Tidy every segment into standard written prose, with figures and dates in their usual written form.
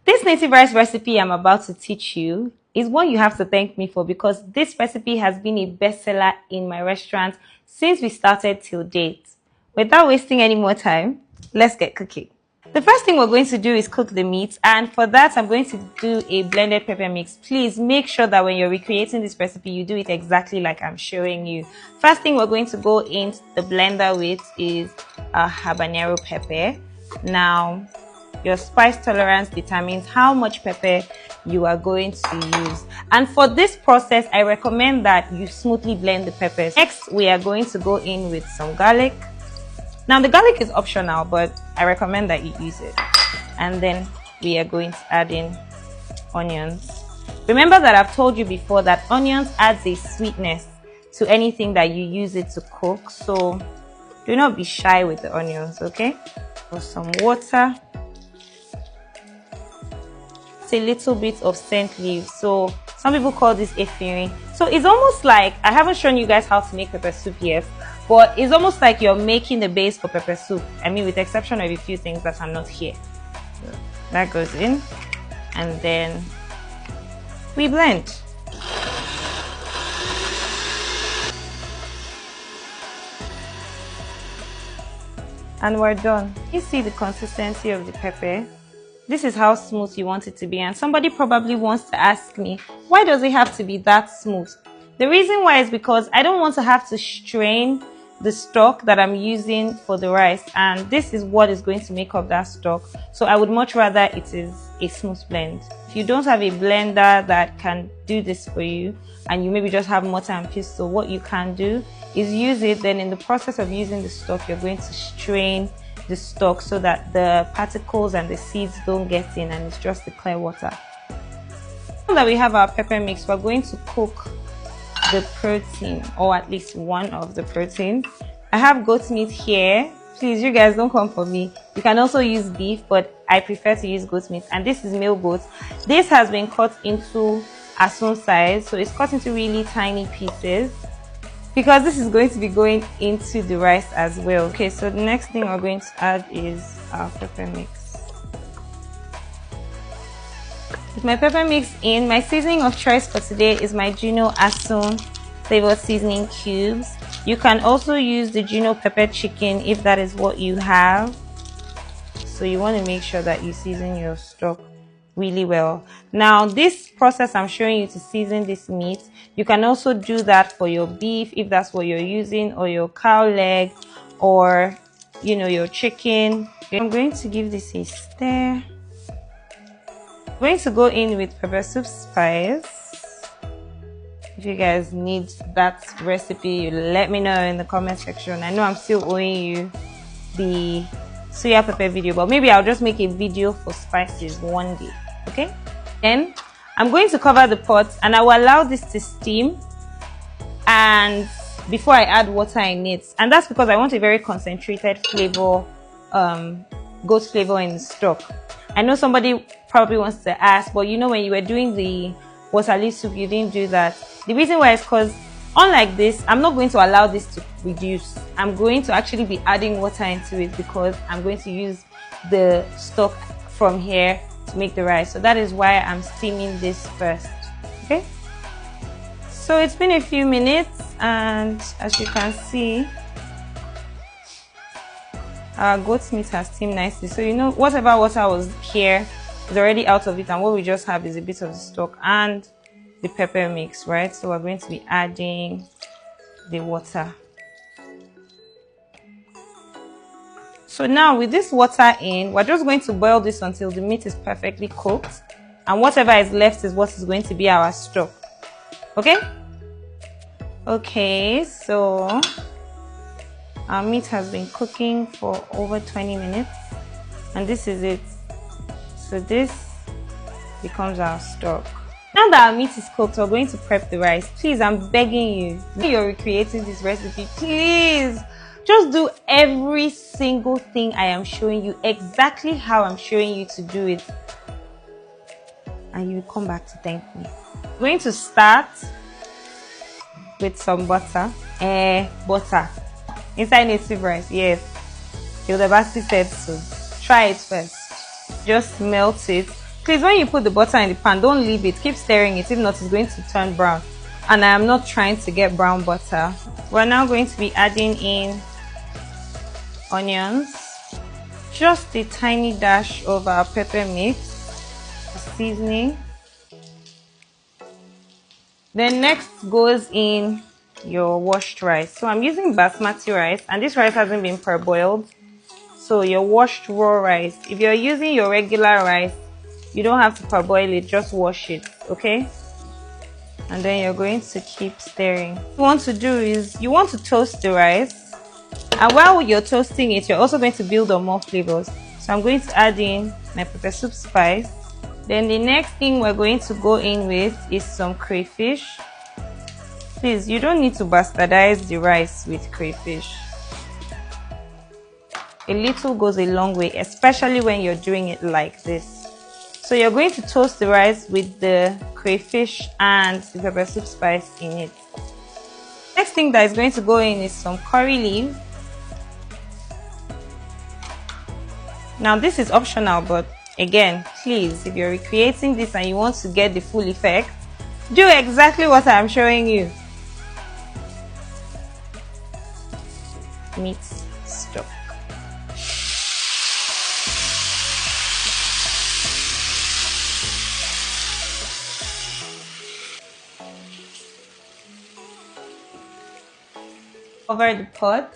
This native rice recipe I'm about to teach you is one you have to thank me for, because this recipe has been a bestseller in my restaurant since we started till date. Without wasting any more time, let's get cooking. The first thing we're going to do is cook the meat, and for that I'm going to do a blended pepper mix. Please make sure that when you're recreating this recipe, you do it exactly like I'm showing you. First thing we're going to go into the blender with is a habanero pepper. Now, your spice tolerance determines how much pepper you are going to use. And for this process, I recommend that you smoothly blend the peppers. Next, we are going to go in with some garlic. Now, the garlic is optional, but I recommend that you use it. And then we are going to add in onions. Remember that I've told you before that onions adds a sweetness to anything that you use it to cook. So do not be shy with the onions, okay? For some water. It's a little bit of scent leaves. So some people call this efirin. So it's almost like, I haven't shown you guys how to make pepper soup yet, but it's almost like you're making the base for pepper soup. I mean, with the exception of a few things that are not here. So that goes in, and then we blend. And we're done. You see the consistency of the pepper? This is how smooth you want it to be. And somebody probably wants to ask me, why does it have to be that smooth? The reason why is because I don't want to have to strain the stock that I'm using for the rice, and this is what is going to make up that stock. So I would much rather it is a smooth blend. If you don't have a blender that can do this for you, and you maybe just have mortar and pestle, what you can do is use it. Then in the process of using the stock, you're going to strain the stock so that the particles and the seeds don't get in, and it's just the clear water. Now that we have our pepper mix, we're going to cook the protein, or at least one of the proteins. I have goat meat here. Please, you guys don't come for me. You can also use beef, but I prefer to use goat meat. And this is male goat. This has been cut into asun size, so it's cut into really tiny pieces, because this is going to be going into the rice as well. Okay, so the next thing we're going to add is our pepper mix. With my pepper mix in, my seasoning of choice for today is my Juno Asun flavored seasoning cubes. You can also use the Juno pepper chicken if that is what you have. So you want to make sure that you season your stock really well. Now, this process I'm showing you to season this meat, you can also do that for your beef if that's what you're using, or your cow leg, or your chicken. I'm going to give this a stir. I'm going to go in with pepper soup spice. If you guys need that recipe, let me know in the comment section. I know I'm still owing you the soya pepper video, but maybe I'll just make a video for spices one day. Okay, then I'm going to cover the pot and I will allow this to steam, and before I add water in it. And that's because I want a very concentrated flavor, goat flavor in the stock. I know somebody probably wants to ask, but when you were doing the water leaf soup, you didn't do that. The reason why is because unlike this, I'm not going to allow this to reduce. I'm going to actually be adding water into it, because I'm going to use the stock from here to make the rice. So that is why I'm steaming this first. Okay, so it's been a few minutes, and as you can see, our goat meat has steamed nicely. So whatever water was here is already out of it, and what we just have is a bit of the stock and the pepper mix, right? So we're going to be adding the water. So now with this water in, we're just going to boil this until the meat is perfectly cooked, and whatever is left is what is going to be our stock. Okay, so our meat has been cooking for over 20 minutes, and this is it. So this becomes our stock. Now that our meat is cooked, we're going to prep the rice. Please, I'm begging you, when you're recreating this recipe, please just do every single thing I am showing you exactly how I'm showing you to do it, and you will come back to thank me. I'm going to start with some butter. Butter inside native rice. Yes, Hildebasi said so. Try it first. Just melt it. Please, when you put the butter in the pan, don't leave it. Keep stirring it. If not, it's going to turn brown. And I am not trying to get brown butter. We're now going to be adding in onions. Just a tiny dash of our pepper mix, seasoning. Then next goes in your washed rice. So I'm using basmati rice, and this rice hasn't been parboiled. So your washed raw rice. If you're using your regular rice, you don't have to parboil it, just wash it, okay? And then you're going to keep stirring. What you want to do is you want to toast the rice, and while you're toasting it, you're also going to build on more flavors. So I'm going to add in my pepper soup spice. Then the next thing we're going to go in with is some crayfish. Please, you don't need to bastardize the rice with crayfish. A little goes a long way, especially when you're doing it like this. So you're going to toast the rice with the crayfish and the pepper soup spice in it. Next thing that is going to go in is some curry leaf. Now this is optional, but again, please, if you're recreating this and you want to get the full effect, do exactly what I'm showing you. Meat stock. Cover the pot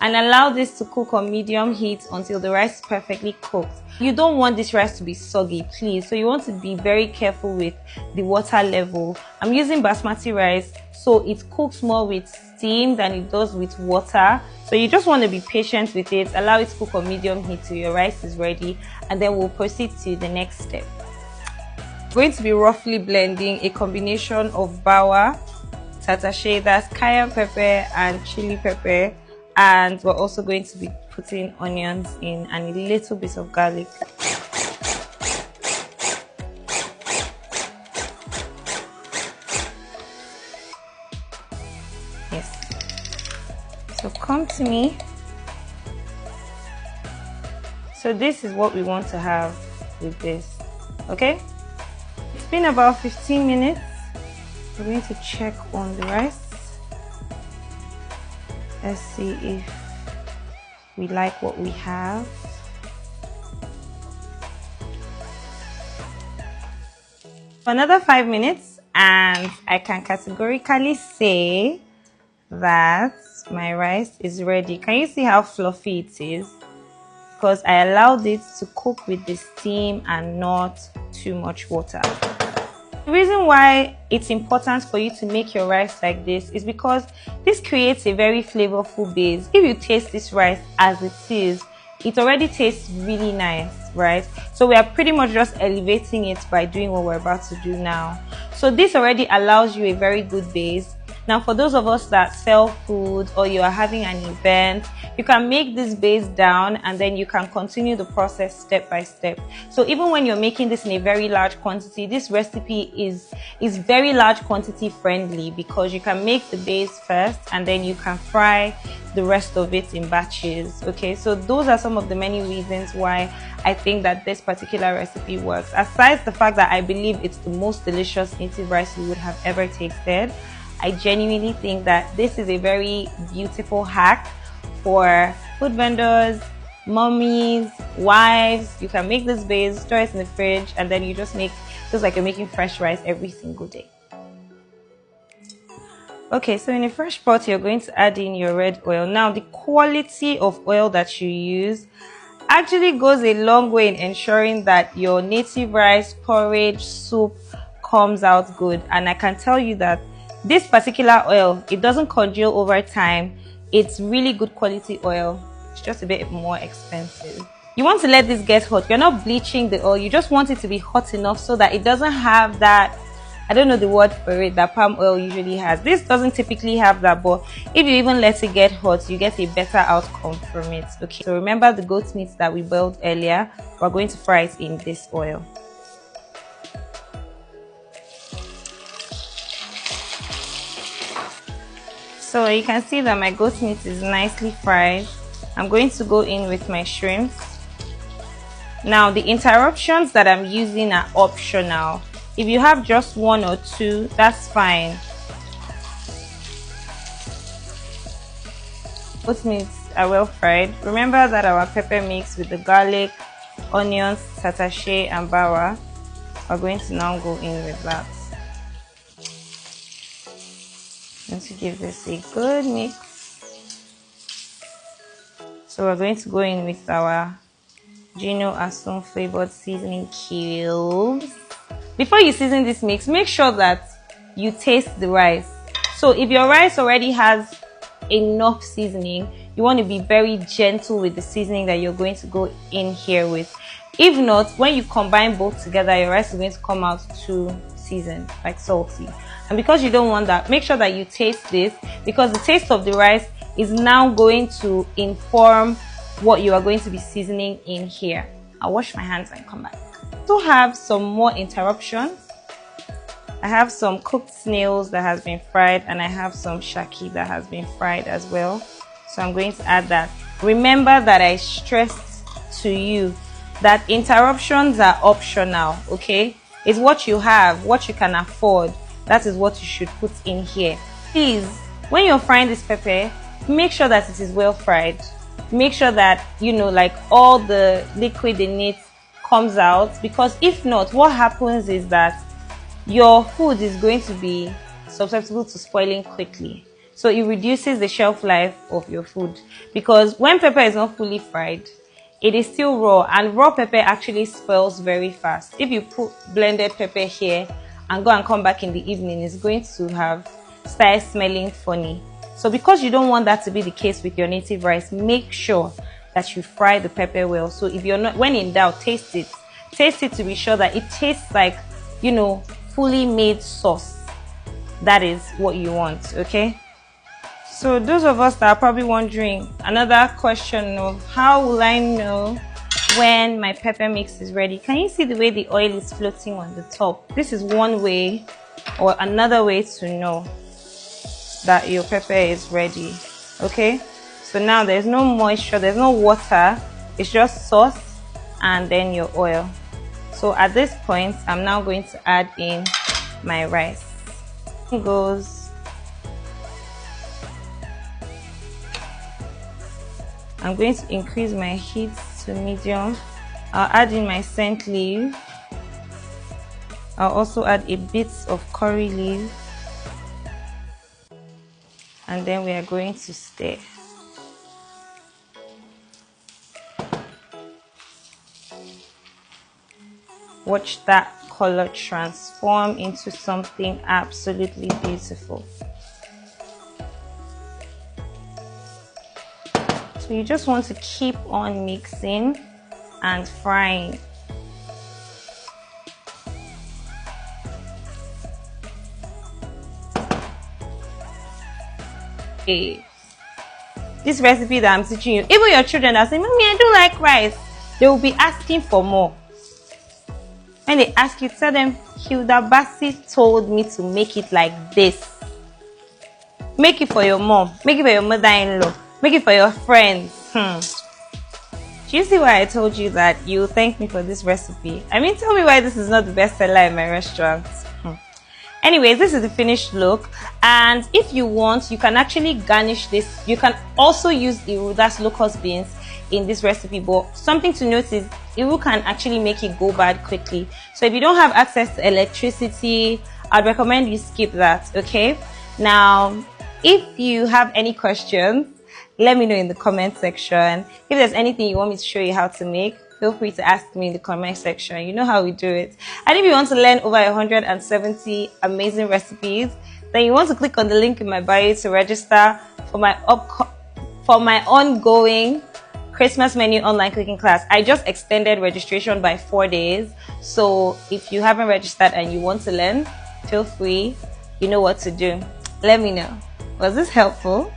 and allow this to cook on medium heat until the rice is perfectly cooked. You don't want this rice to be soggy, please, so you want to be very careful with the water level. I'm using basmati rice, so it cooks more with steam than it does with water, so you just want to be patient with it. Allow it to cook on medium heat till your rice is ready, and then we'll proceed to the next step. I'm going to be roughly blending a combination of bawa, tatashe, that's cayenne pepper and chili pepper, and we're also going to be putting onions in and a little bit of garlic. Yes. So come to me. So this is what we want to have with this, okay? It's been about 15 minutes. We're going to check on the rice. Let's see if we like what we have. For another 5 minutes, and I can categorically say that my rice is ready. Can you see how fluffy it is? Because I allowed it to cook with the steam and not too much water. The reason why it's important for you to make your rice like this is because this creates a very flavorful base. If you taste this rice as it is, it already tastes really nice, right? So we are pretty much just elevating it by doing what we're about to do now. So this already allows you a very good base. Now, for those of us that sell food or you are having an event, you can make this base down and then you can continue the process step by step. So even when you're making this in a very large quantity, this recipe is very large quantity friendly because you can make the base first and then you can fry the rest of it in batches. Okay, so those are some of the many reasons why I think that this particular recipe works. Aside the fact that I believe it's the most delicious native rice you would have ever tasted, I genuinely think that this is a very beautiful hack for food vendors, mummies, wives. You can make this base, store it in the fridge, and then you just feels like you're making fresh rice every single day. Okay, so in a fresh pot, you're going to add in your red oil. Now, the quality of oil that you use actually goes a long way in ensuring that your native rice, porridge, soup comes out good. And I can tell you that this particular oil, it doesn't congeal over time. It's really good quality oil. It's just a bit more expensive. You want to let this get hot. You're not bleaching the oil. You just want it to be hot enough so that it doesn't have that, I don't know the word for it, that palm oil usually has. This doesn't typically have that, but if you even let it get hot, you get a better outcome from it. Okay, so remember the goat meat that we boiled earlier? We're going to fry it in this oil. So you can see that my goat meat is nicely fried. I'm going to go in with my shrimps. Now the interruptions that I'm using are optional. If you have just one or two, that's fine. Both meats are well fried. Remember that our pepper mix with the garlic, onions, tatashe and bawa. We're going to now go in with that. I'm going to give this a good mix. So we're going to go in with our Gino Asun flavored seasoning cubes. Before you season this mix, make sure that you taste the rice. So if your rice already has enough seasoning, you want to be very gentle with the seasoning that you're going to go in here with. If not, when you combine both together, your rice is going to come out too seasoned, like salty. And because you don't want that, make sure that you taste this, because the taste of the rice is now going to inform what you are going to be seasoning in here. I'll wash my hands and come back. I also have some more interruptions. I have some cooked snails that has been fried, and I have some shaki that has been fried as well. So I'm going to add that. Remember that I stressed to you that interruptions are optional, okay? It's what you have, what you can afford. That is what you should put in here. Please, when you're frying this pepper, make sure that it is well fried. Make sure that, you know, like all the liquid in it comes out, because if not, what happens is that your food is going to be susceptible to spoiling quickly. So it reduces the shelf life of your food, because when pepper is not fully fried, it is still raw, and raw pepper actually spoils very fast. If you put blended pepper here and go and come back in the evening, it's going to have started smelling funny. So because you don't want that to be the case with your native rice, make sure that you fry the pepper well. So if you're not, when in doubt, taste it. Taste it to be sure that it tastes like, you know, fully made sauce. That is what you want, okay? So those of us that are probably wondering, another question of how will I know when my pepper mix is ready? Can you see the way the oil is floating on the top? This is one way, or another way to know that your pepper is ready, okay? So now there's no moisture, there's no water, it's just sauce and then your oil. So at this point, I'm now going to add in my rice. It goes. I'm going to increase my heat to medium. I'll add in my scent leaf. I'll also add a bit of curry leaf. And then we are going to stir. Watch that color transform into something absolutely beautiful. So you just want to keep on mixing and frying. Okay. This recipe that I'm teaching you, even your children are saying, "Mommy, I don't like rice," they will be asking for more. When they ask you, tell them, Hilda Bassi told me to make it like this. Make it for your mom, make it for your mother-in-law, make it for your friends. Do you see why I told you that you thank me for this recipe? I mean, tell me why this is not the best seller in my restaurant. Anyways, this is the finished look, and if you want, you can actually garnish this. You can also use Iru, that's locust beans, in this recipe, but something to note is Iru can actually make it go bad quickly. So if you don't have access to electricity, I'd recommend you skip that, okay? Now, if you have any questions, let me know in the comment section. If there's anything you want me to show you how to make, feel free to ask me in the comment section. You know how we do it. And if you want to learn over 170 amazing recipes, then you want to click on the link in my bio to register for my ongoing Christmas menu online cooking class. I just extended registration by 4 days. So if you haven't registered and you want to learn, feel free. You know what to do. Let me know. Was this helpful?